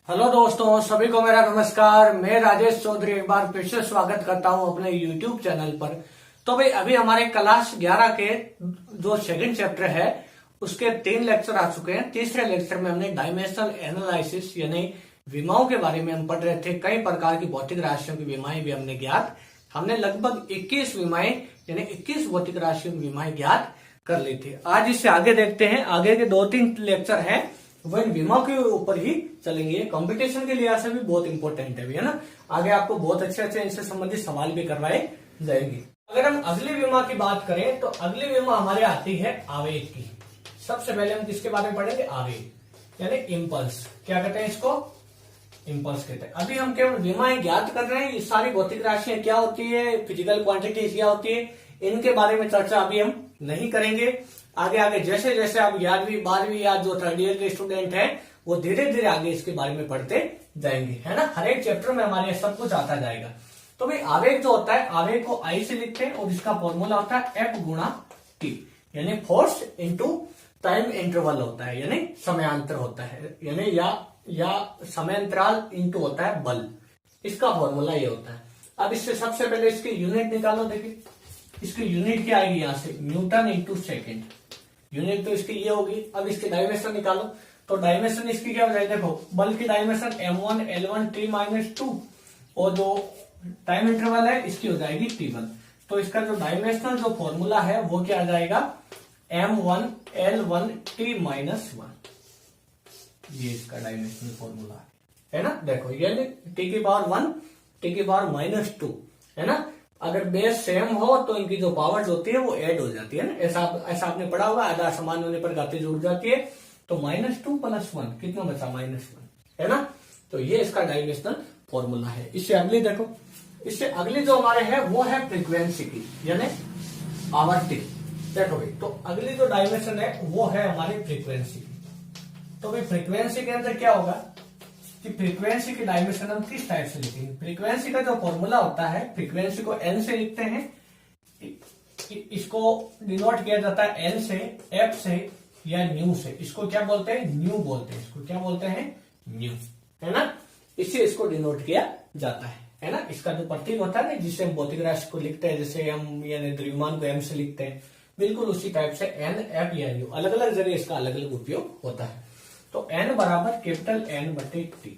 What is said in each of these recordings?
Hello दोस्तों, सभी को मेरा नमस्कार। मैं राजेश चौधरी एक बार फिर से स्वागत करता हूं अपने YouTube चैनल पर। तो भाई अभी हमारे क्लास 11 के जो सेकंड चैप्टर है उसके 3 लेक्चर आ चुके हैं। तीसरे लेक्चर में हमने डायमेंशनल एनालिसिस यानी विमाओं के बारे में हम पढ़ रहे थे। कई प्रकार की भौतिक राशियों की विमाएं भी हमने ज्ञात, हमने लगभग 21 विमाएं यानी 21 भौतिक राशियों की विमाएं ज्ञात कर ली थी। आज इससे आगे देखते हैं, आगे के 2-3 लेक्चर हैं वो इन विमाओं के ऊपर ही चलेंगे। कंपटीशन के लिहाज से भी बहुत इंपॉर्टेंट है ना। आगे आपको बहुत अच्छे इनसे संबंधित सवाल भी करवाए जाएंगे। अगर हम अगली विमा की बात करें तो अगली विमा हमारे आती है आवेग की। सबसे पहले हम किसके बारे में पढ़ेंगे? आवेग यानी इम्पल्स। क्या कहते हैं इसको? इम्पल्स कहते हैं। अभी हम केवल विमाएं ज्ञात कर रहे हैं। ये सारी भौतिक राशियां क्या होती है, फिजिकल क्वांटिटीज क्या होती है, इनके बारे में चर्चा अभी हम नहीं करेंगे। आगे आगे जैसे जैसे आप 11वीं 12वीं या जो थर्ड ईयर के स्टूडेंट हैं वो धीरे धीरे आगे इसके बारे में पढ़ते जाएंगे, है ना। हर एक चैप्टर में हमारे सब कुछ आता जाएगा। तो भाई आवेग जो होता है, आवेग को आई से लिखते हैं और इसका फॉर्मूला होता है F गुणा T यानी फोर्स इंटू टाइम इंटरवल होता है, यानी समयांतर होता है, यानी या समयांतराल इंटू होता है बल। इसका फॉर्मूला ये होता है। अब इससे सबसे पहले इसकी यूनिट निकालो। देखिए इसकी यूनिट क्या आएगी, यहां से न्यूटन इंटू सेकेंड। यूनिट तो इसकी ये होगी। अब इसकी डायमेंशन निकालो तो डायमेंशन इसकी क्या हो जाएगी? देखो बल की डायमेंशन m1 l1 t-2 और जो टाइम इंटरवल है इसकी हो जाएगी t1। तो इसका जो डायमेंशनल जो फॉर्मूला है वो क्या आ जाएगा? m1 l1 t-1। ये इसका डायमेंशनल फॉर्मूला है ना। देखो ये t की पावर 1 t की पावर -2 है ना। अगर बेस सेम हो तो इनकी जो पावर्स होती है वो ऐड हो जाती है ना। ऐसा आपने पढ़ा होगा, आधा समान होने पर घाती जुड़ जाती है। तो -2 + 1 कितना बचा? -1 है ना। तो ये इसका डायमेंशनल फॉर्मूला है। इससे अगली देखो, इससे अगली जो हमारे है वो है फ्रीक्वेंसी की यानी आवर्ती। देखो भाई तो अगली जो डायमेंशन है वो है हमारी फ्रीक्वेंसी की। तो भाई फ्रीक्वेंसी के अंदर क्या होगा कि फ्रीक्वेंसी की डायमेंशन हम किस टाइप से लिखेंगे? फ्रीक्वेंसी का जो फॉर्मूला होता है, फ्रीक्वेंसी को एन से लिखते हैं, इसको डिनोट किया जाता है एन से, एफ से या न्यू से। इसको क्या बोलते हैं? न्यू बोलते हैं। इसको क्या बोलते हैं? न्यू, है ना। इससे इसको डिनोट किया जाता है ना। इसका जो प्रतीक होता है ना जिससे हम भौतिक राशि को लिखते हैं, जैसे हम यानी द्रव्यमान को एम से लिखते हैं, बिल्कुल उसी टाइप से एन, एफ या न्यू, अलग अलग जगह इसका अलग अलग उपयोग होता है। तो n बराबर कैपिटल N/T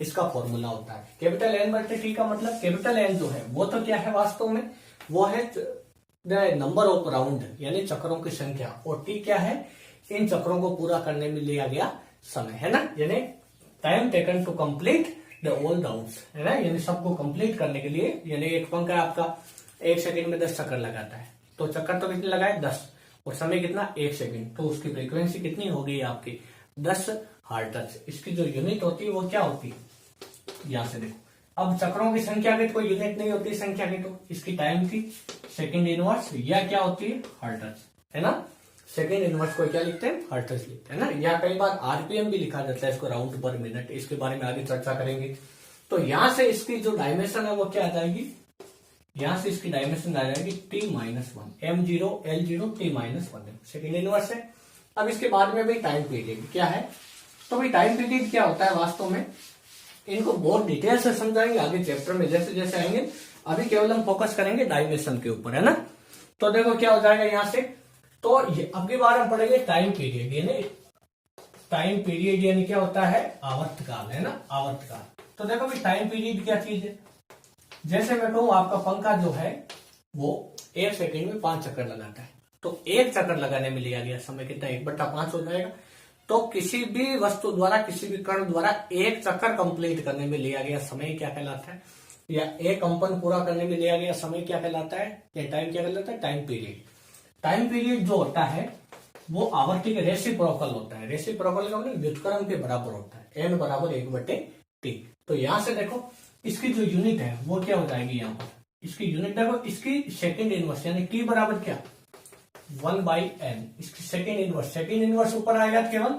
इसका फॉर्मूला होता है। कैपिटल N/T का मतलब कैपिटल N जो है वो तो क्या है वास्तव में? वो है नंबर ऑफ राउंड यानी चक्रों की संख्या, और T क्या है? इन चक्रों को पूरा करने में लिया गया समय, है ना। यानी time taken to complete the all rounds, है ना। यानी सबको कंप्लीट करने के लिए, यानी एक पंखा आपका 1 सेकंड में 10 चक्कर लगाता है, तो चक्कर तो कितने लगाए? 10, और समय कितना? 1 सेकंड। तो उसकी फ्रीक्वेंसी कितनी होगी आपकी? 10 हर्ट्ज। इसकी जो यूनिट होती है वो क्या होती है? यहां से देखो, अब चक्रों की संख्या की कोई यूनिट नहीं होती संख्या की, तो इसकी टाइम की सेकंड इनवर्स या क्या होती है? हर्ट्ज, है ना। सेकंड इनवर्स को क्या लिखते हैं? हर्ट्ज लिखते हैं ना। या कई बार आरपीएम भी लिखा जाता है इसको, राउंड पर मिनट। इसके बारे में आगे चर्चा करेंगे। तो यहां से इसकी जो डायमेंशन है वो क्या आ जाएगी? यहां से इसकी डायमेंशन आ जाएगी t-1 m0 l0 t-1 second inverse है। अब इसके बाद में भाई टाइम पीरियड क्या है? तो भाई टाइम पीरियड क्या होता है वास्तव में, इनको बहुत डिटेल से समझाएंगे आगे चैप्टर में जैसे जैसे आएंगे। अभी केवल हम फोकस करेंगे डायमेंशन के ऊपर, है ना। तो देखो क्या हो जाएगा यहां से। तो अब की बार हम पढ़ेंगे टाइम पीरियड, यानी टाइम पीरियड यानी क्या होता है? आवर्तकाल, है ना, आवर्तकाल। तो देखो भाई टाइम पीरियड क्या चीज है? जैसे मैं कहूं आपका पंखा जो है वो 1 सेकेंड में 5 चक्कर लगाता है, तो 1 चक्कर लगाने में लिया गया समय कितना? 1/5 हो जाएगा। तो किसी भी वस्तु द्वारा, किसी भी कण द्वारा 1 चक्कर कंप्लीट करने में लिया गया समय क्या कहलाता है? या एक कंपन पूरा करने में लिया गया समय क्या कहलाता है? या टाइम क्या कहलाता है? Time period. टाइम पीरियड जो होता है वो आवर्ती के रेसिप्रोकल होता है। रेसिप्रोकल का मतलब व्युत्क्रम के बराबर होता है, n बराबर 1/t। तो यहां से देखो इसकी जो यूनिट है वो क्या हो जाएगी? यहाँ पर इसकी यूनिट देखो, इसकी सेकेंड इनवर्स यानी t बराबर क्या? 1/n। इसकी सेकेंड इनवर्स ऊपर आएगा केवल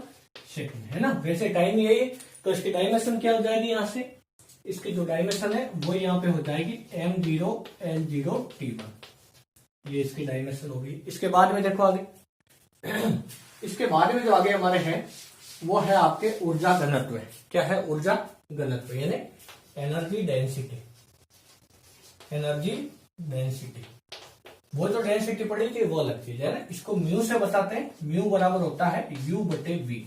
सेकेंड, है ना। वैसे टाइम यही है, तो इसकी डायमेंशन क्या हो जाएगी? यहां से इसकी जो डायमेंशन है वो यहाँ पे हो जाएगी m0 l0 t1। ये इसकी डायमेंशन होगी। इसके बाद में देखो आगे इसके बाद में जो आगे हमारे हैं वो है आपके ऊर्जा घनत्व। क्या है? ऊर्जा घनत्व यानी एनर्जी डेंसिटी। एनर्जी डेंसिटी, वो जो डेंसिटी पड़ी थी वो अलग चीज है ना। इसको म्यू से बताते हैं। म्यू बराबर होता है यू बटे वी।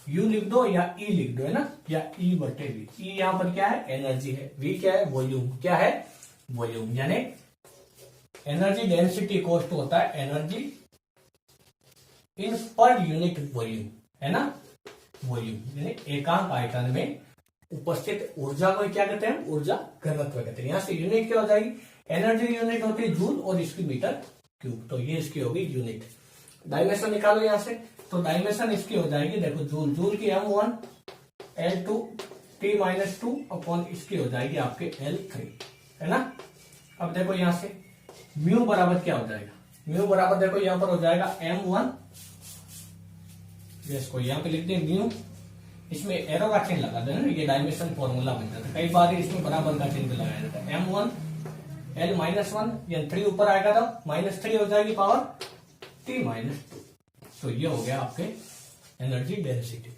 यू लिख दो या ई लिख दो, है ना, या ई बटे वी। ई यहां पर क्या है? एनर्जी है। वी क्या है? वॉल्यूम। क्या है? वॉल्यूम। यानी एनर्जी डेंसिटी कोस्ट होता है energy in per unit volume, है ना, वॉल्यूम। यानी एकांक आयतन में उपस्थित ऊर्जा को क्या कहते हैं? ऊर्जा घनत्व कहते हैं। यहां से यूनिट क्या हो जाएगी? एनर्जी यूनिट होती है जूल और इसकी मीटर क्यूब, तो ये इसकी होगी यूनिट। डायमेंशन निकालो यहां से, तो डायमेंशन इसकी हो जाएगी, देखो जूल, जूल की M1 L2 T-2 अपॉन इसकी हो जाएगी आपके L3, है ना। अब देखो यहां से म्यू बराबर क्या हो जाएगा? म्यू बराबर देखो यहां पर हो जाएगा M1, इसको यहां पे लिख दें म्यू, इसमें एरो का चिन्ह लगा देना, ये डायमेंशन फॉर्मूला बन जाता है। कई बार इसमें बराबर का चिन्ह लगाया जाता है। M1 L-1 यानी 3 ऊपर आएगा तो -3 हो जाएगी पावर T-2। तो ये हो गया आपके एनर्जी डेंसिटी।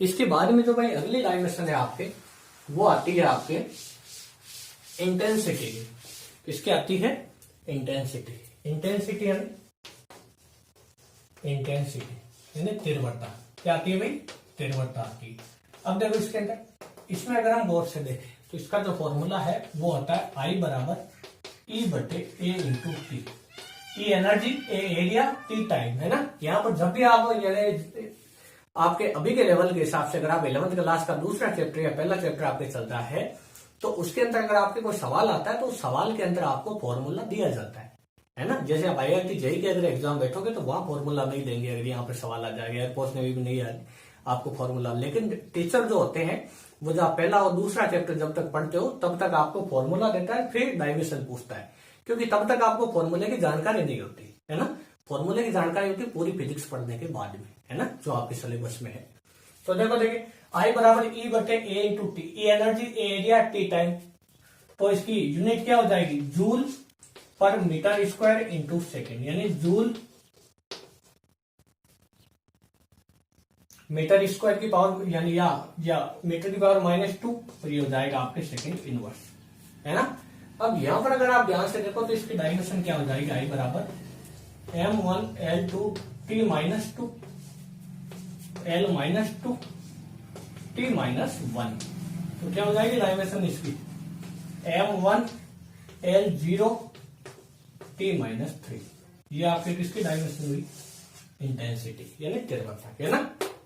इसके बाद में जो भाई अगली डायमेंशन है आपके, वो आती है आपके इंटेंसिटी। इसकी आती है इंटेंसिटी। इंटेंसिटी यानी तीव्रता। क्या आती है भाई? तीव्रता आती है। अब देखो इसके अंदर, इसमें अगर हम गौर से देखें तो इसका जो फॉर्मूला है वो होता है I बराबर E बटे A into T. E energy, A area, T time, है ना। यहाँ पर जब भी आप यानी आपके अभी के लेवल के हिसाब से अगर आप 11th क्लास का दूसरा चैप्टर या पहला चैप्टर आपके चलता है तो उसके अंदर अगर आपके कोई सवाल आता है तो उस सवाल के अंदर आपको फॉर्मूला दिया जाता है ना। जैसे आप IIT JEE के अगर एग्जाम बैठोगे तो वहां फॉर्मूला नहीं देंगे, अगर यहाँ पे सवाल आ जाएगा। एयरफोर्स नेवी भी नहीं आ आपको फॉर्मूला, लेकिन टीचर जो होते हैं वो जब पहला और दूसरा चैप्टर जब तक पढ़ते हो तब तक आपको फॉर्मूला देता है, फिर डायमेंशन पूछता है, क्योंकि तब तक आपको फॉर्मूले की जानकारी नहीं होती, है ना। फॉर्मूले की जानकारी होती है पूरी फिजिक्स पढ़ने के बाद में, है ना, जो आपके सिलेबस में है। तो देखो देखिए I बराबर E बटे A into T. E energy, A area, T time, तो इसकी यूनिट क्या हो जाएगी? जूल पर मीटर स्क्वायर इंटू सेकेंड, यानी जूल मीटर स्क्वायर की पावर यानी या मीटर की पावर -2, तो ये हो जाएगा आपके सेकेंड इनवर्स, है ना। अब यहां पर अगर आप ध्यान से देखो तो इसकी डायमेंशन क्या हो जाएगी? I बराबर M1 L2 T-2 L-2 T-1, तो क्या हो जाएगी डायमेंशन इसकी? M1 L0 T-3। ये आपके किसकी डायमेंशन हुई? इंटेंसिटी यानी तीव्रता, है ना।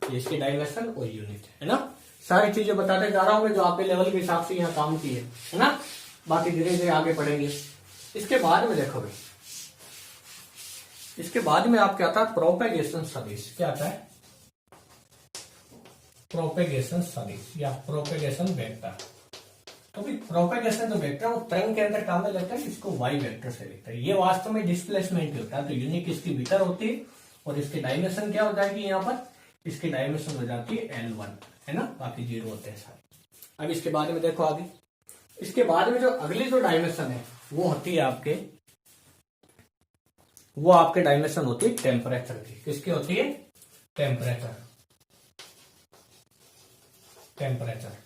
ये इसकी डायमेंशन और यूनिट, है ना। सारी चीजें बताते जा रहा हूं मैं जो आपके लेवल के हिसाब से यहाँ काम की है ना। बाकी धीरे धीरे आगे पढ़ेंगे। इसके बाद में देखो भाई, इसके बाद में आप क्या आता है? प्रोपेगेशन सदिश। क्या आता है? प्रोपेगेशन सदिश या प्रोपेगेशन वेक्टर। तो भाई प्रोपेगेशन जो वेक्टर वो तरंग के अंदर काम में लेता है, इसको वाई वेक्टर से लिखता है। ये वास्तव में डिस्प्लेसमेंट होता है, तो यूनिट इसकी मीटर होती है और इसकी डायमेंशन क्या हो जाएगी? यहाँ पर इसकी डायमेंशन हो जाती है L1, है ना, बाकी 0 होते हैं सारे। अब इसके बाद में देखो आगे, इसके बाद में जो अगली जो डायमेंशन है वो होती है आपके, वो आपके डायमेंशन होती है टेम्परेचर की। किसकी होती है? टेम्परेचर। टेम्परेचर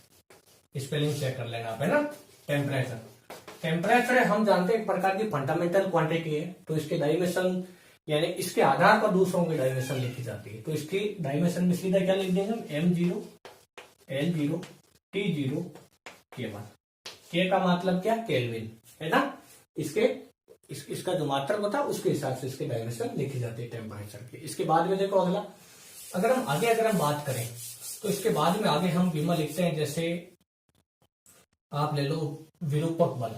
स्पेलिंग चेक कर लेना आप, है ना। टेम्परेचर, टेम्परेचर हम जानते हैं एक प्रकार की फंडामेंटल क्वांटिटी है, तो इसके डायमेंशन यानी इसके आधार पर दूसरों की डायमेंशन लिखी जाती है। तो इसकी डायमेंशन में सीधा क्या लिख देंगे? M0 L0 T0 K1। K का मतलब क्या? केल्विन, है ना। इसका जो मात्रक होता है उसके हिसाब से इसकी डायमेंशन लिखी जाती है टेम्परेचर की। इसके बाद में देखो अगला, अगर हम बात करें तो इसके बाद में आगे हम विमा लिखते हैं, जैसे आप ले लो विरूपक बल,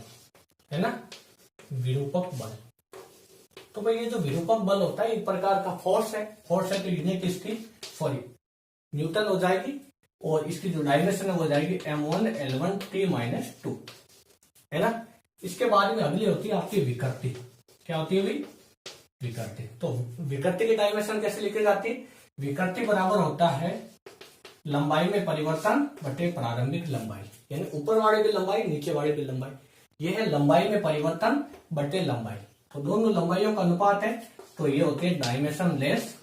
है ना, विरूपक बल। तो भाई ये जो विरूपक बल होता है एक प्रकार का फोर्स है तो यूनिट इसकी न्यूटन हो जाएगी और इसकी जो डायमेंशन है वो जाएगी M1 L1 T-2, है ना। इसके बाद में अगली होती है आपकी विकृति। क्या होती है भाई? विकृति। तो विकृति की डायमेंशन कैसे लिखी जाती है? विकृति बराबर होता है लंबाई में परिवर्तन बटे प्रारंभिक लंबाई, यानी ऊपर वाले की लंबाई नीचे वाले की लंबाई। यह है लंबाई में परिवर्तन बटे लंबाई, तो दोनों लंबाइयों का अनुपात है, तो ये होती है dimension less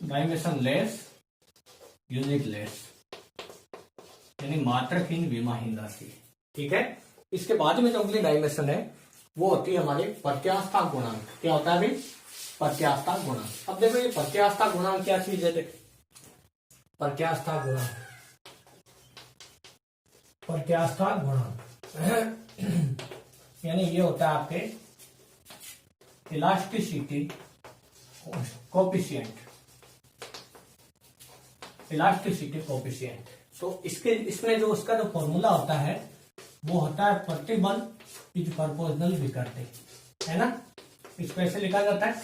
dimension less unit less, यानी मात्रकहीन विमाहीन राशि। ठीक है, इसके बाद में जो अगली डायमेंशन है वो होती है हमारी प्रत्यास्था गुणांक। क्या होता है भाई? प्रत्यास्था गुणांक। अब देखो ये प्रत्यास्था गुणांक क्या चीज है? देखो प्रत्यास्था गुणांक, प्रत्यास्था गुणांक यानी ये होता है आपके इलास्टिसिटी कोफिशिएंट, इलास्टिसिटी कोफिशिएंट। तो इसमें जो उसका जो फॉर्मूला होता है वो होता है प्रतिबल इज प्रोपोर्शनल विकृति, है ना? इसको ऐसे लिखा जाता है।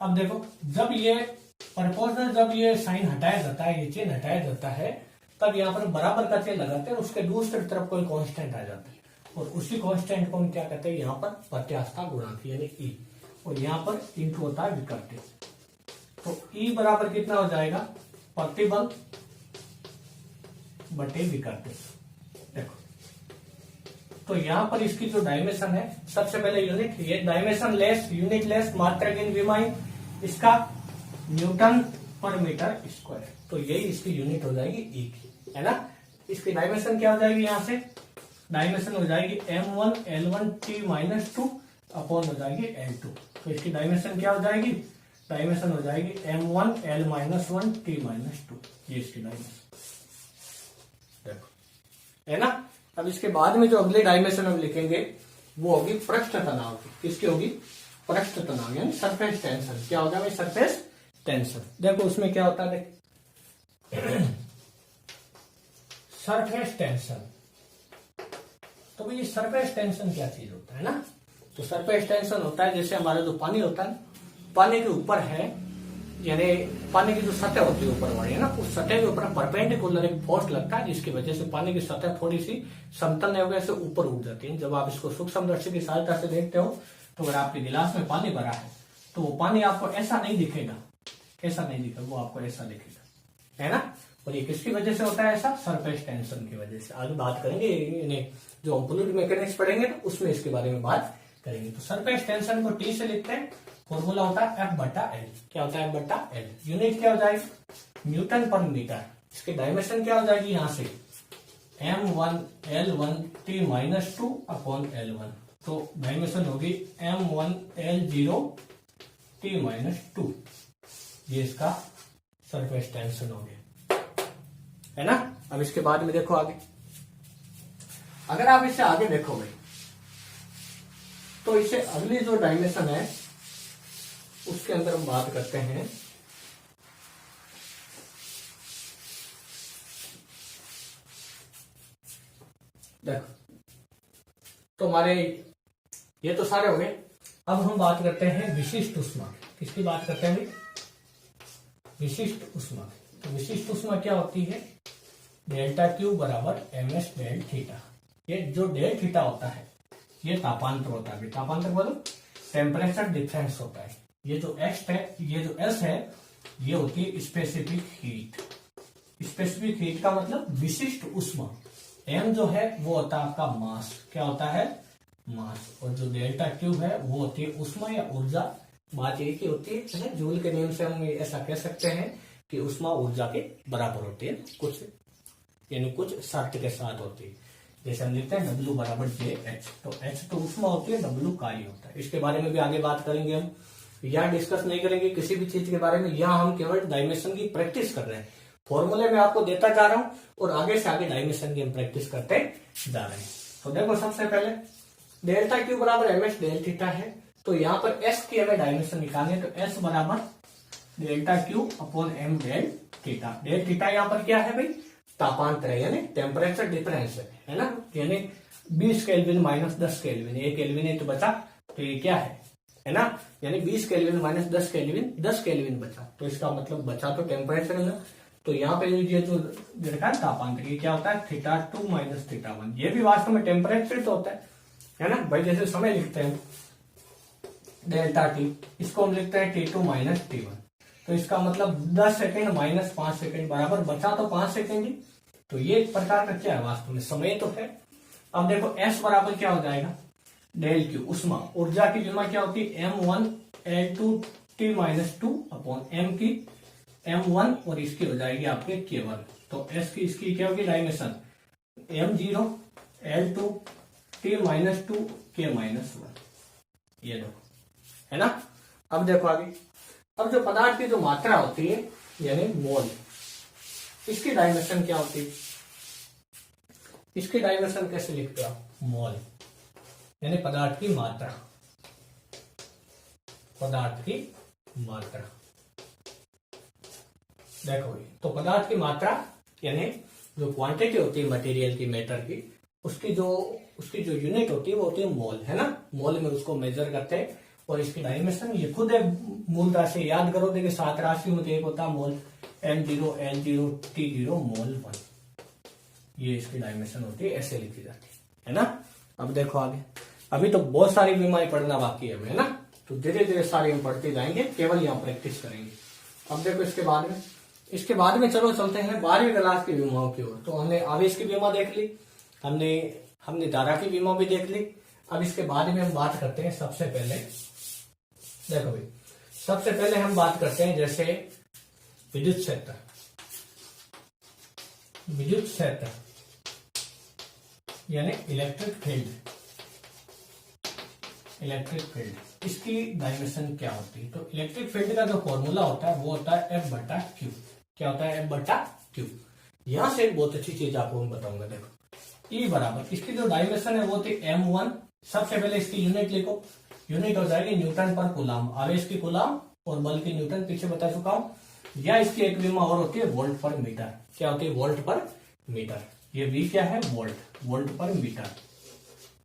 अब देखो जब ये प्रोपोर्शनल, जब ये साइन हटाया जाता है, ये चिन्ह हटाया जाता है, तब यहाँ पर बराबर का चिन्ह लगाते हैं, उसके दूसरी तरफ कोई कांस्टेंट आ जाता है और उसी कांस्टेंट को हम क्या कहते हैं? यहाँ पर प्रत्यास्था गुणांक यानी ई, और यहाँ पर इंटू होता है विकृति। तो ई बराबर कितना हो जाएगा? प्रतिबल बटे विकृति। देखो तो यहाँ पर इसकी जो डायमेंशन है, सबसे पहले यूनिट, ये डायमेंशन लेस यूनिट लेस मात्रहीन विमाहीन, इसका न्यूटन पर मीटर स्क्वायर। तो यही इसकी यूनिट हो जाएगी ई की, है ना? इसकी डायमेंशन क्या हो जाएगी? यहाँ से डायमेंशन हो जाएगी m1 L1 T-2 अपॉन हो जाएगी L2। तो इसकी डायमेंशन क्या हो जाएगी? डायमेंशन हो जाएगी m1 L-1 T-2। ये इसकी डायमेंशन, देखो, है ना? अब इसके बाद में जो अगली डायमेंशन हम लिखेंगे वो होगी पृष्ठ तनाव की। किसकी होगी? पृष्ठ तनाव यानी सरफेस टेंशन। क्या होगा भाई? Surface tension. देखो उसमें क्या होता है, देख सरफेस टेंशन। तो भाई ये सरफेस टेंशन क्या चीज होता है ना? तो सरफेस टेंशन होता है जैसे हमारा जो पानी होता है, पानी के ऊपर है, यानी पानी की जो सतह होती है ऊपर वाली, है ना, उस सतह के ऊपर परपेंडिकुलर एक फोर्स लगता है जिसकी वजह से पानी की सतह थोड़ी सी समतल नहीं होकर से ऊपर उठ जाती है। जब आप इसको सूक्ष्मदर्शी की सहायता से देखते हो तो अगर आपके गिलास में पानी भरा है तो वो पानी आपको ऐसा नहीं दिखेगा, ऐसा नहीं दिखेगा, वो आपको ऐसा दिखेगा, है ना? और ये किसकी वजह से होता है ऐसा? सरफेस टेंशन की वजह से। आगे बात करेंगे, जो हम फ्लूइड मैकेनिक्स पढ़ेंगे तो उसमें इसके बारे में बात करेंगे। तो सरफेस टेंशन को टी से लिखते हैं, फॉर्मूला होता है F/L। क्या होता है? F/L। यूनिट क्या हो जाएगी? न्यूटन पर मीटर। इसकी डायमेंशन क्या हो जाएगी? यहाँ से m1 L1 T-2 upon L1। तो डायमेंशन होगी m1 L0 T-2। ये इसका सरफेस टेंशन हो गया, है ना? अब इसके बाद में देखो आगे, अगर आप इसे आगे देखोगे तो इसे अगली जो डायमेंशन है उसके अंदर हम बात करते हैं देखो। तो हमारे ये तो सारे हो गए। अब हम बात करते हैं विशिष्ट ऊष्मा। किसकी बात करते हैं? विशिष्ट ऊष्मा। तो विशिष्ट ऊष्मा क्या होती है? डेल्टा क्यू बराबर ms डेल थीटा। ये जो डेल थीटा होता है ये तापांतर होता है। तापांतर बोलो, टेम्परेचर डिफरेंस होता है। ये जो x है, ये जो s है, ये होती है स्पेसिफिक हीट। स्पेसिफिक हीट का मतलब विशिष्ट ऊष्मा। m जो है वो होता है आपका मास। क्या होता है? मास। और जो डेल्टा क्यू है वो होती है ऊष्मा या ऊर्जा। बात एक ही होती है, जूल के नियम से हम ऐसा कह सकते हैं कि ऊष्मा ऊर्जा के बराबर होती है, कुछ यानी कुछ शर्त के साथ होती है। जैसे हम लिखते हैं W बराबर JH। तो H तो ऊष्मा होती है, W कार्य होता है। इसके बारे में भी आगे बात करेंगे हम। यहाँ डिस्कस नहीं करेंगे किसी भी चीज के बारे में, यहाँ हम केवल डायमेंशन की प्रैक्टिस कर रहे हैं। फॉर्मूले में आपको देता जा रहा हूं और आगे से आगे डायमेंशन की हम प्रैक्टिस करते जा रहे हैं। तो देखो सबसे पहले डेल्टा क्यू बराबर ms डेल थीटा है। तो यहाँ पर s की हमें डायमेंशन निकालनी है। तो s बराबर delta Q upon m del theta. Del theta यहाँ पर क्या है भाई? तापांतर है, यानी टेम्परेचर डिफरेंस है ना? यानी 20 केल्विन माइनस 10 केल्विन, 1 केल्विन है तो बचा, तो ये क्या है ना? यानी 20 केल्विन माइनस 10 केल्विन, 10 केल्विन बचा। तो इसका मतलब बचा तो टेम्परेचर है ना? तो यहाँ पे ये जो देखा है तापांतर, ये क्या होता है? θ2 माइनस θ1। ये भी वास्तव में टेम्परेचर तो होता है ना भाई? जैसे समय लिखते हैं डेल्टा टी, इसको हम लिखते हैं T2 माइनस T1। तो इसका मतलब 10 सेकेंड माइनस 5 सेकेंड बराबर बचा तो 5 सेकेंड ही। तो ये एक प्रकार का क्या है? वास्तव में समय तो है। अब देखो S बराबर क्या हो जाएगा? डेल क्यू ऊष्मा। ऊर्जा की विमा क्या होती है? m1 L2 T-2 upon m की M1 और इसकी हो जाएगी आपके K1। तो S की इसकी क्या होगी dimension M0 L2 T-2 K-1। ये दो है ना। अब देखो आगे, अब जो पदार्थ की जो मात्रा होती है यानी मोल, इसकी डायमेंशन क्या होती है? इसकी डायमेंशन कैसे लिखते हो? मोल यानी पदार्थ की मात्रा, पदार्थ की मात्रा। देखो तो पदार्थ की मात्रा यानी जो क्वांटिटी होती है मटेरियल की, मैटर की, उसकी जो यूनिट होती है वो होती है मोल, है ना। मोल में उसको मेजर करते हैं। और इसकी डायमेंशन ये खुद है मूल राशि, याद करो। देखिए 7 राशियों में एक होता है मोल, M0 L0 T0 मोल 1। ये इसकी डायमेंशन होती है, ऐसे लिखी जाती है ना। अब देखो आगे, अभी तो बहुत सारी बीमारी पढ़ना बाकी है हमें, है ना। तो धीरे धीरे सारी हम पढ़ते जाएंगे, केवल यहाँ प्रैक्टिस करेंगे। अब देखो इसके बाद में चलो चलते हैं 12वीं क्लास की बीमाओं की ओर। तो हमने आवेश की बीमा देख ली, हमने धारा की बीमा भी देख ली। अब इसके बाद में हम बात करते हैं, सबसे पहले देखो भाई, सबसे पहले हम बात करते हैं जैसे विद्युत क्षेत्र। विद्युत क्षेत्र यानी इलेक्ट्रिक फील्ड, इलेक्ट्रिक फील्ड, इसकी डायमेंशन क्या होती है? तो इलेक्ट्रिक फील्ड का जो फॉर्मूला होता है वो होता है F/Q। क्या होता है? F/Q। यहां से एक बहुत अच्छी चीज आपको मैं बताऊंगा। देखो E बराबर, इसकी जो डायमेंशन है वो थी M1। सबसे पहले इसकी यूनिट लिखो, यूनिट हो जाएगी न्यूटन पर कूलाम। आवेश की कूलाम और बल की न्यूटन, पीछे बता चुका हूं। या इसकी एक बीमा और होती है वोल्ट पर मीटर। क्या होती है? वोल्ट पर मीटर। ये V क्या है? वोल्ट, वोल्ट पर मीटर।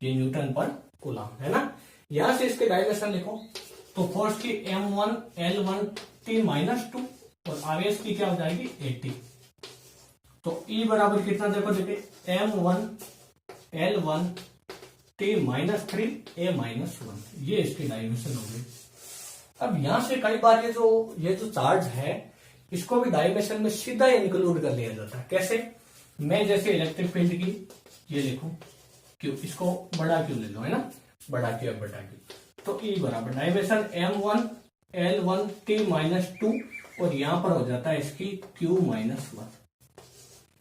ये न्यूटन पर कूलाम, है ना। यहां से इसके डायमेंशन लिखो, तो फोर्स की M1 L1 T-2 और आवेश की क्या हो जाएगी? 80। तो E बराबर कितना? देखो देखिए M1 L1 T-3 A-1, ये इसकी डायमेंशन हो गई। अब यहां से कई बार ये जो चार्ज है इसको भी डायमेंशन में सीधा इंक्लूड कर लिया जाता है। कैसे? मैं जैसे इलेक्ट्रिक फील्ड की ये लिखूं क्यू, इसको बड़ा क्यू ले लो, है ना, बड़ा क्यू बटा क्यू। तो E बराबर डायमेंशन M1 L1 T-2 और यहां पर हो जाता है इसकी Q-1,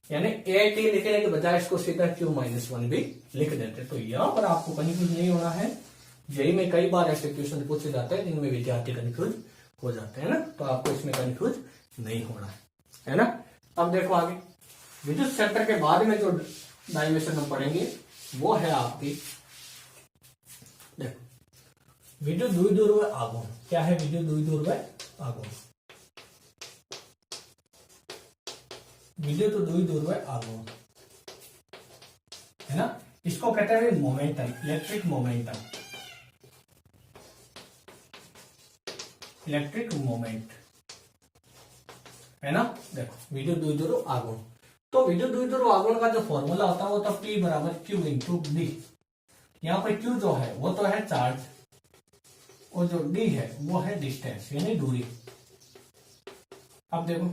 यानी AT लिखने के बजाय इसको सीधा Q-1 भी लिख देते। तो यहां पर आपको कंफ्यूज नहीं होना है। जेई में कई बार ऐसे क्वेश्चन पूछे जाते हैं जिनमें विद्यार्थी कंफ्यूज हो जाते हैं ना, तो आपको इसमें कंफ्यूज नहीं होना है ना। अब देखो आगे, विद्युत क्षेत्र के बाद में जो डायमेंशन हम पढ़ेंगे वो है आपकी, देखो विद्युत द्विध्रुव आघूर्ण। क्या है विद्युत द्विध्रुव आघूर्ण? विद्युत द्विध्रुव आघूर्ण, है ना। इसको कहते हैं momentum, electric momentum, electric moment, है ना। देखो विद्युत द्विध्रुव आघूर्ण, तो विद्युत द्विध्रुव आघूर्ण का जो फॉर्मूला होता है वो तो P बराबर Q इंटू डी। यहाँ पे Q जो है वो तो है चार्ज और जो D है वो है डिस्टेंस यानी दूरी। अब देखो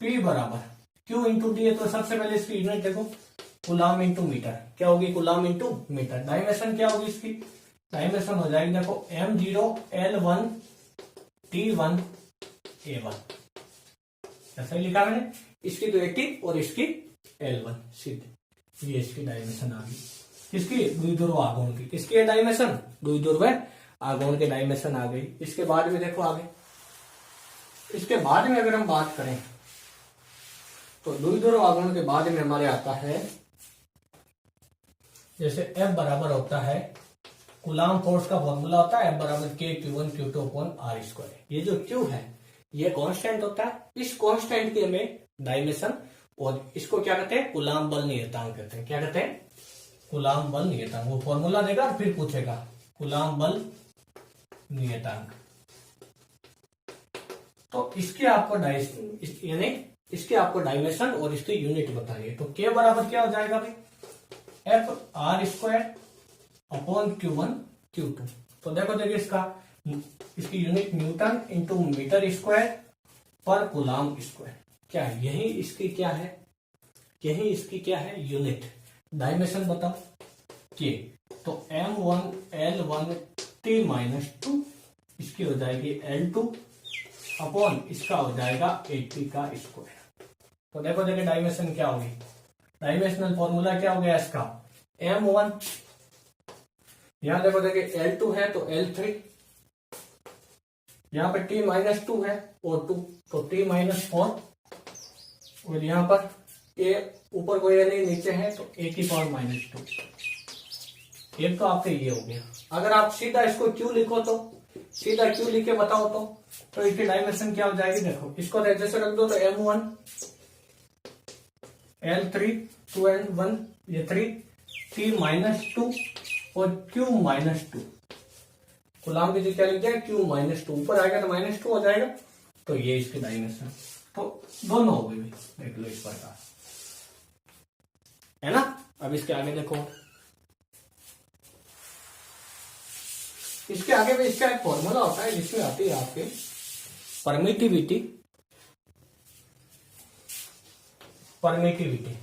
P बराबर Q इंटू डी है, तो सबसे पहले इसकी यूनिट देखो, कूलाम इंटू मीटर। क्या होगी? Coulomb into metre. डायमेंशन क्या होगी इसकी? डायमेंशन हो जाएगी देखो M0 L1 T1 A1, ऐसा लिखा मैंने। इसकी तो 80 और इसकी L1 सीधे, ये इसकी डायमेंशन आ गई। किसकी? द्विध्रुव आघूर्ण की। किसकी है डायमेंशन? द्विध्रुव आघूर्ण की डायमेंशन आ गई। इसके बाद में देखो आगे, इसके बाद में अगर हम बात करें तो द्विध्रुव आघूर्ण के बाद में हमारे आता है जैसे F बराबर होता है, कूलाम फोर्स का फॉर्मूला होता है F बराबर K Q1 Q2 upon R²। ये जो Q है ये कांस्टेंट होता है। इस कांस्टेंट की हमें डायमेंशन, और इसको क्या कहते हैं? कूलाम बल नियतांक कहते हैं। क्या कहते हैं? कूलाम बल नियतांक। वो फॉर्मूला देगा फिर पूछेगा कूलाम बल नियतांक। तो इसके आपको यानी इसके आपको डायमेंशन और इसकी यूनिट बताइए। तो K बराबर क्या हो जाएगा भाई? F/R² upon Q1 Q2। तो देखो देखिए इसकी unit newton into metre square पर कूलाम स्क्वायर। क्या है? यही इसकी क्या है? यही इसकी क्या है? यूनिट। डायमेंशन बताओ K, तो M1 L1 T-2, इसकी हो जाएगी L2 अपॉन इसका हो जाएगा 80 का स्क्वायर। तो देखो देखो डायमेंशन क्या होगी, डायमेंशनल फॉर्मूला क्या हो गया इसका, M1, यहां देखो देखिए L2 है तो L3, यहां पर T-2 है और 2 तो T-4, और यहां पर A ऊपर कोई नहीं नीचे है तो A की पावर -2, एक तो आपके ये हो गया। अगर आप सीधा इसको Q लिखो तो सीधा Q लिख के बताओ तो इसकी डायमेंशन क्या हो जाएगी, देखो इसको जैसे रख दो तो M1 L3 2 and 1 ये 3 T-2 और Q-2, गुलाम की क्या लिख दिया Q-2, ऊपर आएगा तो -2 हो जाएगा, तो ये इसकी डायमेंशन, तो दोनों हो गए, देख लो इस प्रकार है ना। अब इसके आगे देखो, इसके आगे भी इसका एक फॉर्मूला होता है जिसमें आती है आपके परमिटिविटी, परमिटिविटी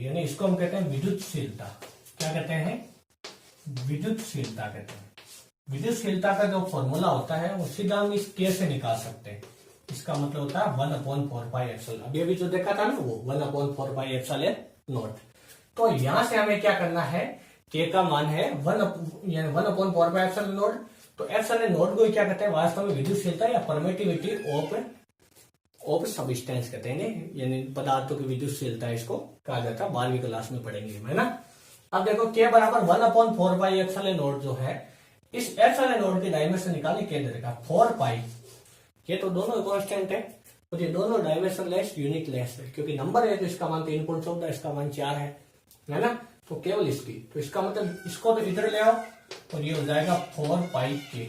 यानी इसको हम कहते हैं विद्युतशीलता। क्या कहते हैं, विद्युतशीलता कहते हैं। विद्युतशीलता का जो फॉर्मूला होता है वो सीधा हम इस के से निकाल सकते हैं। इसका मतलब होता है 1/4πε। अभी अभी जो देखा था ना वो 1/4πε0। तो यहां से हमें क्या करना है, के का मान है 1/4πε0। तो ε0 को क्या कहते हैं वास्तव में, विद्युतशीलता या परमिटिविटी ऑफ सब्सटेंस कहते हैं, यानी पदार्थों की विद्युतशीलता इसको कहा जाता है, 12वीं क्लास में पढ़ेंगे, है ना। अब देखो के बराबर 1/4πε0 जो है, इस ε0 की डायमेंशन निकालने के देगा 4π, ये तो दोनों कांस्टेंट है और ये दोनों डायमेंशन लेस यूनिट लेस है, क्योंकि नंबर है तो इसका मान 3.14, इसका मान 4 है ना। तो केवल इसकी, तो इसका मतलब इसको तो इधर ले आओ और ये हो जाएगा 4πk।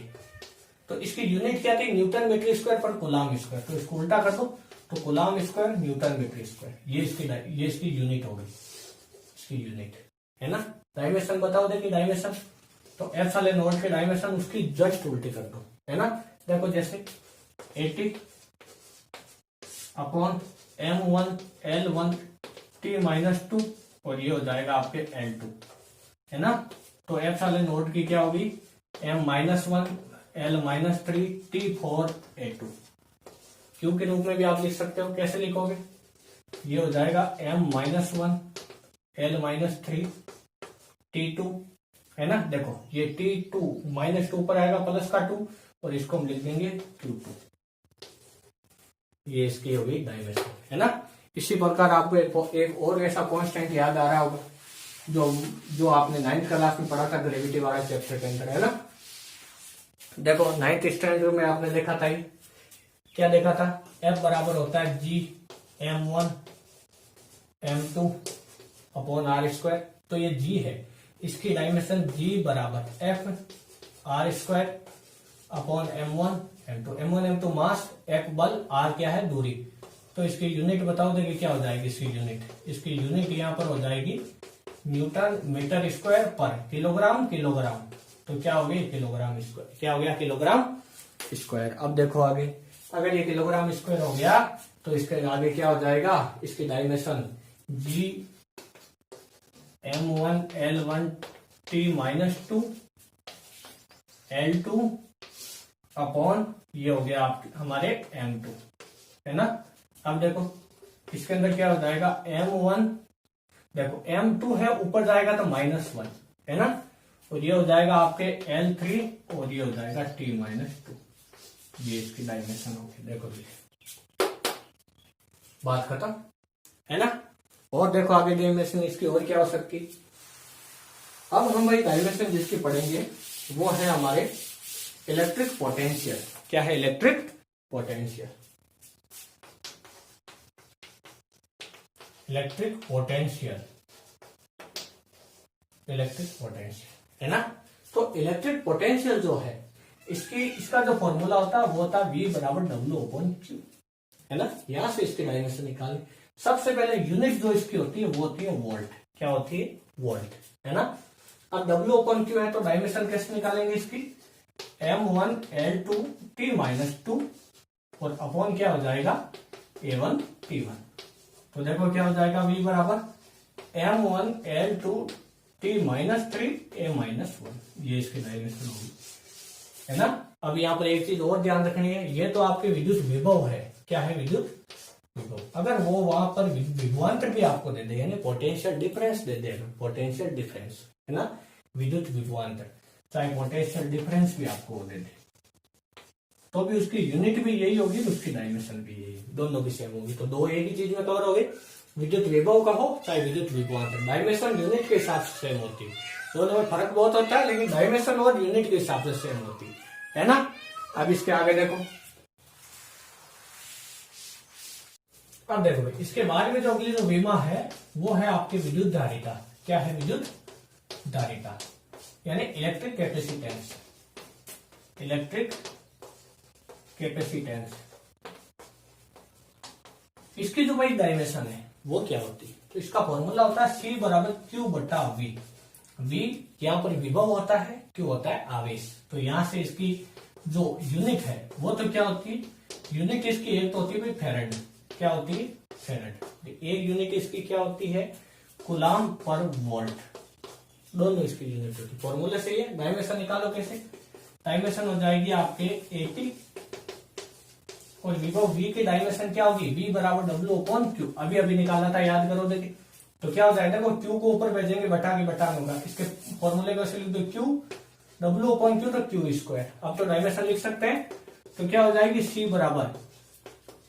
तो इसकी यूनिट क्या थी, न्यूटन मीटर स्क्वायर पर कूलाम स्क्वायर, तो इसको उल्टा कर दो तो coulomb square newton metre square, ये इसकी यूनिट होगी, इसकी यूनिट है ना। डायमेंशन बताओ, देखिए डायमेंशन, तो ε0 के डायमेंशन उसकी जस्ट उल्टी कर दो, है ना। देखो जैसे 80/M1 L1 T-2 और ये हो जाएगा आपके L2, है ना। तो ε0 की क्या होगी, M-1 L-3 T4A2, क्यू के रूप में भी आप लिख सकते हो। कैसे लिखोगे, ये हो जाएगा M-1 L-3 T2, है ना। देखो ये T2 -2 पर आएगा प्लस का 2 और इसको हम लिख देंगे Q2, ये इसकी होगी डायमेंशन, है ना। इसी प्रकार आपको एक और ऐसा कांस्टेंट याद आ रहा होगा जो आपने 9th क्लास में पढ़ा था ग्रेविटी वाला चैप्टर के अंदर, है ना। देखो 9th स्टैंडर्ड में आपने देखा था, क्या देखा था, F बराबर होता है G M1 M2 upon R²। तो ये G है, इसकी डायमेंशन G बराबर F R² upon M1 M2 मास, F बल, R क्या है दूरी। तो इसकी यूनिट बताओ, देखिए क्या हो जाएगी इसकी यूनिट, इसकी यूनिट यहाँ पर हो जाएगी न्यूटन मीटर स्क्वायर पर किलोग्राम। तो क्या हो गई, किलोग्राम स्क्वायर, क्या हो गया, किलोग्राम स्क्वायर। अब देखो आगे, अगर ये किलोग्राम स्क्वायर हो गया तो इसके आगे क्या हो जाएगा, इसकी dimension G M1 L1 T-2 L2 upon ये हो गया आप हमारे M2, है ना। अब देखो इसके अंदर क्या हो जाएगा, M1, देखो M2 है ऊपर जाएगा तो -1, है ना, और ये हो जाएगा आपके L3 और ये हो जाएगा T-2, ये इसकी डायमेंशन होगी। देखो ये बात खत्म, है ना। और देखो आगे डायमेंशन इसकी और क्या हो सकती। अब हम भाई डायमेंशन जिसकी पढ़ेंगे वो है हमारे इलेक्ट्रिक पोटेंशियल। क्या है, इलेक्ट्रिक पोटेंशियल। इलेक्ट्रिक पोटेंशियल है ना। तो इलेक्ट्रिक पोटेंशियल जो है इसका जो फॉर्मूला होता है वो होता है V बराबर W/Q, है ना। यहां से इसकी डायमेंशन निकालें। सबसे पहले यूनिट जो इसकी होती है वो होती है वोल्ट। क्या होती है, वोल्ट, है ना। अब W/Q है तो डायमेंशन कैसे निकालेंगे इसकी, M1 L2 T-2 और अपॉन क्या हो जाएगा A1 T1। तो देखो क्या हो जाएगा, V बराबर M1 L2 T-3 A-1, ये इसकी डायमेंशन होगी। है ना। अब यहाँ पर एक चीज और ध्यान रखनी है, ये तो आपके विद्युत विभव है। क्या है? विद्युत विभव। अगर वो वहां पर विभवांतर भी आपको दे दे, यानी पोटेंशियल डिफरेंस दे दे, पोटेंशियल डिफरेंस है ना, विद्युत विभवांतर, चाहे पोटेंशियल डिफरेंस भी आपको दे दे, तो भी उसकी यूनिट भी यही होगी, उसकी डायमेंशन भी यही, दोनों भी सेम होगी। तो दो एक ही चीज में कवर हो गई, विद्युत विभव का हो चाहे विद्युत विभवांतर, डायमेंशन यूनिट के हिसाब से सेम होती है। दोनों में फर्क बहुत होता है, लेकिन डायमेंशन और यूनिट के हिसाब से सेम होती है ना। अब इसके आगे देखो, अब देखो भाई, इसके बाद में जो अगली जो विमा है वो है आपकी विद्युत धारिता। क्या है? विद्युत धारिता, यानी इलेक्ट्रिक कैपेसिटेंस। इलेक्ट्रिक कैपेसिटेंस, इसकी जो भाई डायमेंशन है वो क्या होती है? तो इसका फॉर्मूला होता है C बराबर Q बटा V। V यहाँ पर विभव होता है, Q होता है आवेश। तो यहां से इसकी जो यूनिट है वो तो क्या होती है? यूनिट इसकी एक तो होती है भाई फेरेड। क्या होती है? फेरेड। एक यूनिट इसकी क्या होती है? कूलाम पर वोल्ट। दोनों इसकी यूनिट होती है। फॉर्मूले से ये डायमेंशन निकालो कैसे? डायमेंशन हो जाएगी आपके 80 और विभव V की डायमेंशन क्या होगी? V बराबर W/Q। अभी अभी निकाला था, याद करो देखिए। तो क्या हो जाएगा? वो Q को ऊपर भेजेंगे, बटा के बटा होगा। इसके फॉर्मूले को लिख दो Q, W/Q तो Q²। अब तो डायमेंशन लिख सकते हैं। तो क्या हो जाएगी? C बराबर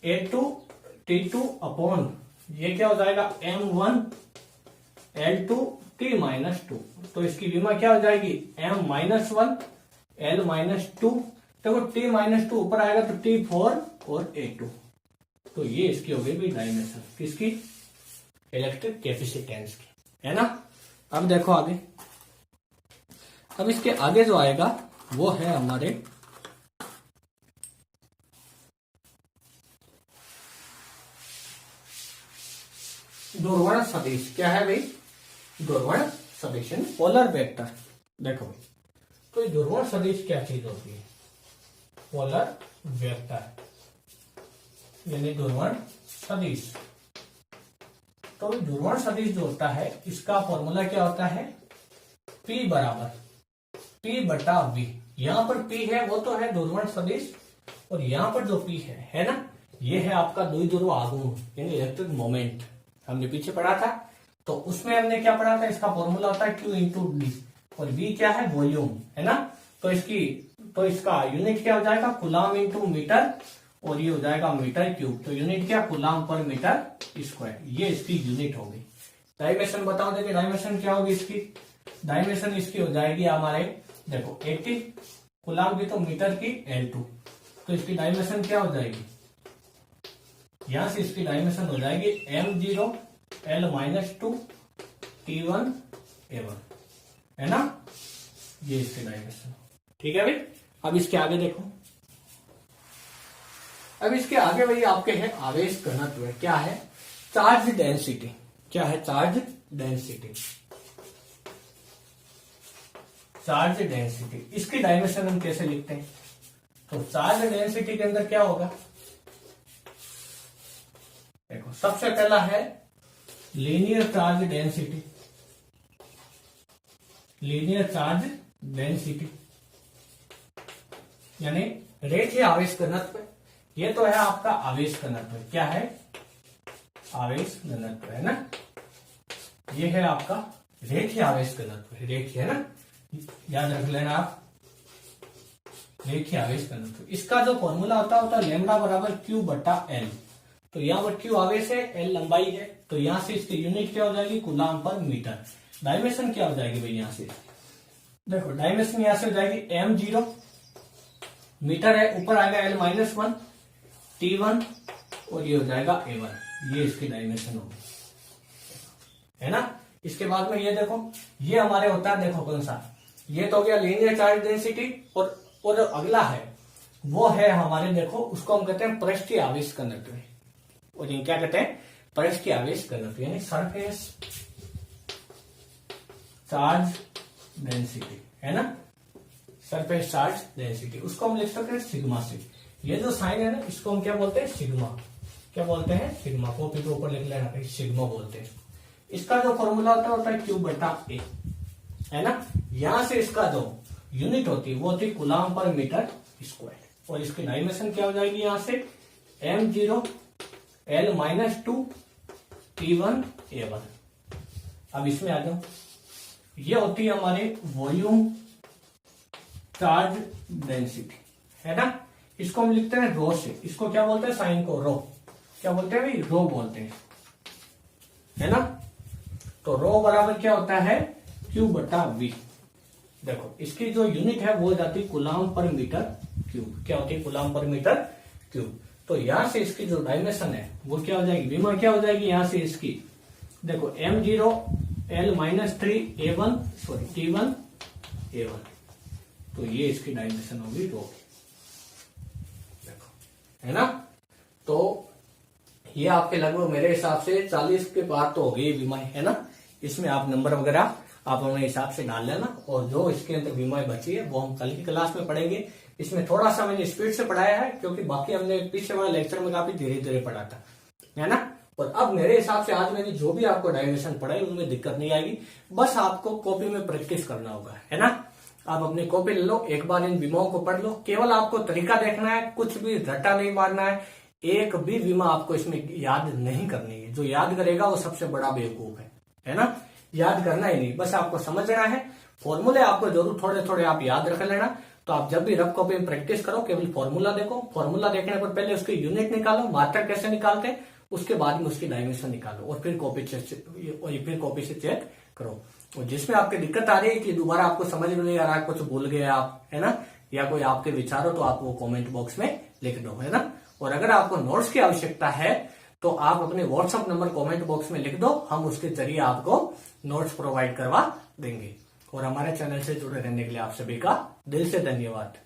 A2T2 अपॉन ये क्या हो जाएगा? M1 L2T-2। तो इसकी विमा क्या हो जाएगी? M-1 L-2। देखो T-2 ऊपर आएगा तो T4 और A2। तो ये इसकी हो गई भी डायमेंशन, किसकी? इलेक्ट्रिक कैपेसिटेंस की, है ना। अब देखो आगे, अब इसके आगे जो आएगा वो है हमारे ध्रुवण सदिश। क्या है भाई? ध्रुवण सदिश, पोलर वेक्टर। देखो भाई, तो ये ध्रुवण सदिश क्या चीज होती है? पोलर वेक्टर, यानी ध्रुवण सदिश। तो ध्रुवण सदिश जो होता है इसका फॉर्मूला क्या होता है? P बराबर P बटा V। यहां पर P है वो तो है ध्रुवण सदिश, और यहां पर जो P है ना, ये है आपका द्विध्रुव आघूर्ण, यानी इलेक्ट्रिक मोमेंट। हमने पीछे पढ़ा था, तो उसमें हमने क्या पढ़ा था? इसका फॉर्मूला होता है Q इंटू डी, और V क्या है? वॉल्यूम, है ना। तो इसका यूनिट क्या हो जाएगा? कूलाम इंटू मीटर, और ये हो जाएगा मीटर क्यूब। तो यूनिट क्या? कूलाम पर मीटर स्क्वायर। ये इसकी यूनिट होगी। डायमेंशन बताओ, देखिए डायमेंशन क्या होगी इसकी? डायमेंशन इसकी हो जाएगी हमारे, देखो 80 कूलाम की तो मीटर की L2। तो इसकी डायमेंशन क्या हो जाएगी? यहां से इसकी डायमेंशन हो जाएगी M0 L-2 T1 A1, है ना। ये इसकी डायमेंशन, ठीक है भाई। अब इसके आगे देखो, अब इसके आगे भाई आपके है आवेश घनत्व। क्या है? Charge density. क्या है? Charge density. चार्ज डेंसिटी, इसकी डायमेंशन हम कैसे लिखते हैं? तो चार्ज डेंसिटी के अंदर क्या होगा? देखो, सबसे पहला है linear charge density. Linear charge density यानी रेखीय आवेश घनत्व। ये तो है आपका आवेश घनत्व। क्या है? आवेश घनत्व, है ना। ये है आपका रेखीय आवेश घनत्व। रेखीय, है ना, याद रख लेना आप, रेखीय आवेश घनत्व। इसका जो फॉर्मूला होता है लैम्डा बराबर Q बटा L। तो यहाँ पर Q आवेश है, L लंबाई है, तो यहां से इसकी यूनिट क्या हो जाएगी? कूलाम पर मीटर। डायमेंशन क्या हो जाएगी भाई? यहां से देखो, डायमेंशन यहां से हो जाएगी M0 मीटर है, ऊपर आएगा L-1 T1, और ये हो जाएगा A1। ये इसकी डायमेंशन होगी, है ना। इसके बाद में ये देखो, ये हमारे होता है, देखो कौन सा? ये तो हो गया लीनियर चार्ज डेंसिटी, और अगला है वो है हमारे, देखो उसको हम कहते हैं पृष्ठीय आवेश घनत्व। और ये क्या कहते हैं? पृष्ठीय आवेश घनत्व, यानी सरफेस चार्ज डेंसिटी, है ना। सरफेस चार्ज डेंसिटी, उसको हम लिख सकते हैं सिग्मा से। ये जो साइन है ना, इसको हम क्या बोलते हैं? सिग्मा। क्या बोलते हैं? सिग्मा। कॉपी के ऊपर लिख लेना, सिग्मा बोलते हैं। इसका जो फॉर्मूला होता है Q बटा A, है ना। यहां से इसका जो यूनिट होती है वो होती है कूलाम पर मीटर स्क्वायर। और इसकी डायमेंशन क्या हो जाएगी यहां से m0 L-2 T1 A1। अब इसमें आ जाओ, ये होती है हमारे वॉल्यूम चार्ज डेंसिटी, है ना। इसको हम लिखते हैं रो से, इसको क्या बोलते हैं साइन को रो, क्या बोलते हैं भाई रो बोलते हैं, है ना। तो रो बराबर क्या होता है Q बटा V। देखो इसकी जो यूनिट है वो जाती है कूलाम पर मीटर क्यूब, क्या होती है कूलाम पर मीटर क्यूब। तो यहां से इसकी जो डायमेंशन है वो क्या हो जाएगी, विमा क्या हो जाएगी यहां से इसकी, देखो m0 L-3 A1 sorry T1 A1। तो ये इसकी डायमेंशन होगी रो, देखो है ना। तो ये आपके लगभग मेरे हिसाब से 40 के पार तो हो गई बीमारी, है ना। इसमें आप नंबर वगैरह आप अपने हिसाब से डाल लेना, और जो इसके अंदर बीमारी बची है वो हम कल की क्लास में पढ़ेंगे। इसमें थोड़ा सा मैंने स्पीड से पढ़ाया है क्योंकि बाकी हमने पिछले वाले लेक्चर में काफी धीरे धीरे पढ़ा था, है ना। और अब मेरे हिसाब से आज मैंने जो भी आपको डायमेंशन पढ़ाई उनमें दिक्कत नहीं आएगी, बस आपको कॉपी में प्रैक्टिस करना होगा, है ना। आप अपनी कॉपी ले लो, एक बार इन बीमाओं को पढ़ लो, केवल आपको तरीका देखना है, कुछ भी रट्टा नहीं मारना है, एक भी बीमा आपको इसमें याद नहीं करनी है। जो याद करेगा वो सबसे बड़ा बेवकूफ है ना। याद करना ही नहीं, बस आपको समझना है। फॉर्मूले आपको जरूर थोड़े थोड़े आप याद रख लेना। तो आप जब भी रफ कॉपी में प्रैक्टिस करो केवल फॉर्मूला देखो, फॉर्मूला देखने पर पहले उसकी यूनिट निकालो, मात्रा कैसे निकालते हैं, उसके बाद में उसकी डायमेंशन निकालो, और फिर कॉपी से चेक करो। और जिसमें आपकी दिक्कत आ रही है कि दोबारा आपको समझ में नहीं आ रहा है, कुछ भूल गए आप, है ना, या कोई आपके विचार हो तो आप वो कमेंट बॉक्स में लिख दो, है ना। और अगर आपको नोट्स की आवश्यकता है तो आप अपने व्हाट्सएप नंबर कमेंट बॉक्स में लिख दो, हम उसके जरिए आपको नोट्स प्रोवाइड करवा देंगे। और हमारे चैनल से जुड़े रहने के लिए आप सभी का दिल से धन्यवाद।